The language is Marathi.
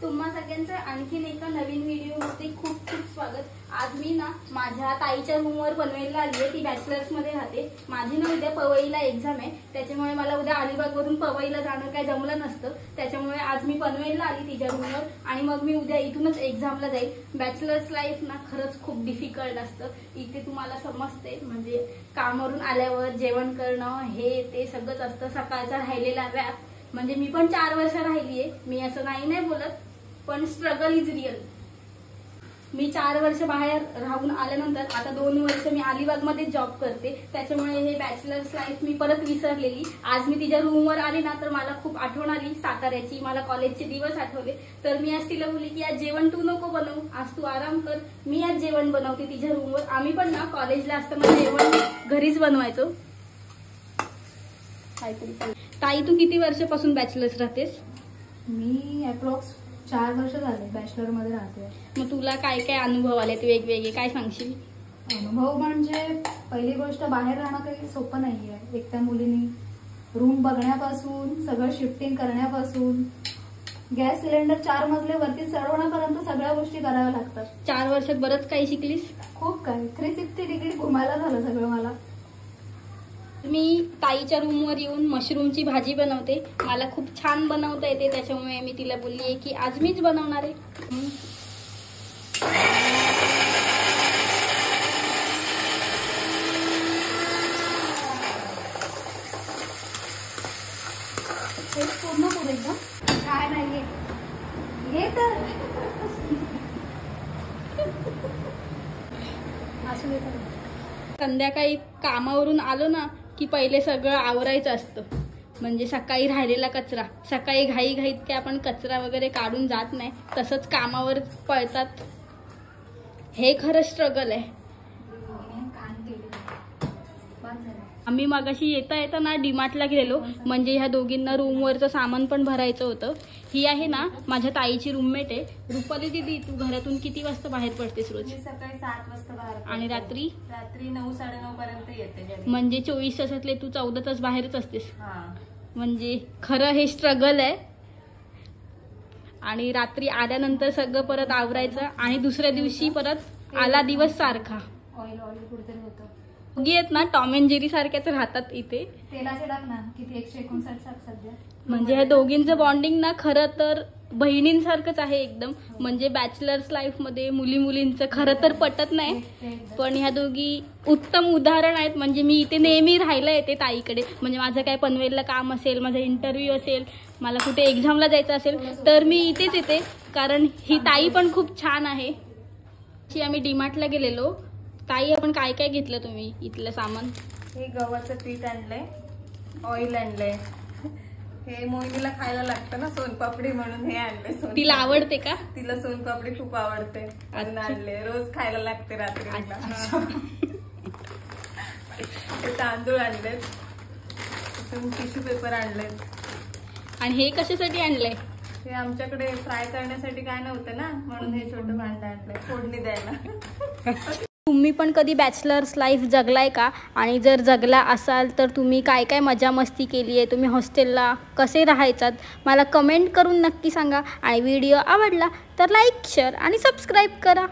तुम्हा सगळ्यांचं आणखीन एका नवीन व्हिडिओमध्ये खूप खूप स्वागत। आज मी ना माझ्या ताईच्या रूमवर पनवेलला आली आहे। ती बॅचलर्स मध्ये राहते। माझी ना उद्या पवईला एक्झाम आहे, त्याच्यामुळे मला उद्या अलिबागवरून पवईला जाणं काय जमलं नसतं, त्याच्यामुळे आज मी पनवेलला आली तिच्या रूमवर आणि मग मी उद्या इथूनच एक्झामला जाईल। बॅचलर्स लाईफ ना खरंच खूप डिफिकल्ट असतं, इथे तुम्हाला समजते। म्हणजे कामावरून आल्यावर जेवण करणं हे ते सगळंच असतं, सकाळचा राहिलेला व्याप। म्हणजे मी पण 4 वर्ष राहिली आहे, मी असं नाही बोलत, पण स्ट्रगल इज रियल। मी 4 वर्ष बाहेर राहून आल्यानंतर आता 2 वर्ष मी अलिबागमध्ये जॉब करते, त्याच्यामुळे हे बॅचलर्स लाईफ मी परत विसरलेली। आज मी तिच्या रूमवर आली ना तर मला खूप आठवण आली साताऱ्याची, मला कॉलेजचे दिवस आठवले। तर मी आज तिला बोलली की आज जेवण तू नको बनवू, आज तू आराम कर, मी आज जेवण बनवते तिच्या रूमवर। आम्ही पण ना कॉलेजला असताना जेवण घरीच बनवायचो। ताई, तू किती वर्षापासून बॅचलर्स राहतेस? मी अप्रॉक्स 4 वर्ष झाले बॅचलर मध्ये राहते। मग तुला काय काय अनुभव आलेत वेगवेगळे, काय सांगशील? अनुभव म्हणजे पहिली गोष्ट, बाहेर राहणं काही सोपं नाहीये। एकट्या मुलीने रूम बघण्यापासून सगळं शिफ्टिंग करण्यापासून गॅस सिलेंडर 4 मजले वरती चढवण्यापर्यंत सगळ्या गोष्टी कराव्या लागतात। 4 वर्षात बरंच काही शिकलीस? खूप काही, 360 डिग्री घुमायला झालं सगळं मला। मी ताईच्या रूमवर येऊन मशरूमची भाजी बनवते, मला खूप छान बनवता येते, त्याच्यामुळे मी तिला बोलली आहे की आज मीच बनवणार आहे। पूर्ण करू एकदम काय नाहीये हे तर संध्याकाळी कामावरून आलो ना की पहिले सगळं आवरायचं असतं। म्हणजे सकाळी राहिलेला कचरा, सकाळी घाई घाईत की आपण कचरा वगैरे काढून जात नाही, तसंच कामावर पळतात। हे खरं स्ट्रगल आहे। आम्ही मगाशी येता ना डीमार्टला गेलो, म्हणजे ह्या दोघींना रूमवरचं सामान पण भरायचं होतं। ही आहे ना माझ्या ताईची रूममेट आहे, रुपाली दीदी। तू घरातून किती वाजता बाहेर पडतेस रोज? सकाळी 7 वाजता बाहेर आणि रात्री 9-9:30 पर्यंत येते। म्हणजे 24 तासातले तू 14 तास बाहेरच असतेस। म्हणजे खरं हे स्ट्रगल आहे। आणि रात्री आल्यानंतर सगळं परत आवरायचं आणि दुसऱ्या दिवशी परत आला दिवस सारखा। ऑइल कुठेतरी होतं दोघी आहेत ना टॉम अँड जेरी सारख्याच राहतात इथे। तेलाचे डाग ना किती 159 सध्या। म्हणजे ह्या दोघींचं बॉन्डिंग ना खरं तर बहिणींसारखंच आहे एकदम। म्हणजे बॅचलर्स लाईफ मध्ये मुलींचं खरं तर पटत नाही, पण ह्या दोघी उत्तम उदाहरण आहेत। म्हणजे मी इथे नेहमी राहायला येते ताईकडे, म्हणजे माझं काय पनवेलला काम असेल, माझा इंटरव्ह्यू असेल, मला कुठे एक्झामला जायचं असेल तर मी इथेच येते, कारण ही ताई पण खूप छान आहे। आम्ही डीमार्टला गेलेलो। ताई, आपण काय काय घेतलं तुम्ही इथलं सामान? हे गव्हाचं पीठ आणलंय, ऑइल आणलंय, हे मोहिनीला खायला लागतं ना सोनपापडी, म्हणून हे आणलंय। तिला आवडते का? तिला सोनपापडी खूप आवडते, आणले, रोज खायला लागते रात्रीला। ते तांदूळ आणलेत, टिश्यू पेपर आणलेत। आणि हे कशासाठी आणलंय? हे आमच्याकडे फ्राय करण्यासाठी काय नव्हतं ना, म्हणून हे छोटं भांडं आणलंय फोडणी द्यायला। तुम्ही पण कधी बॅचलर्स लाईफ जगलाय का? आणि जर जगला असाल तर तुम्ही काय काय मजा मस्ती केली आहे, तुम्ही हॉस्टेलला कसे राहायचात, मला कमेंट करून नक्की सांगा। आणि व्हिडिओ आवडला तर लाईक, शेअर आणि सबस्क्राईब करा।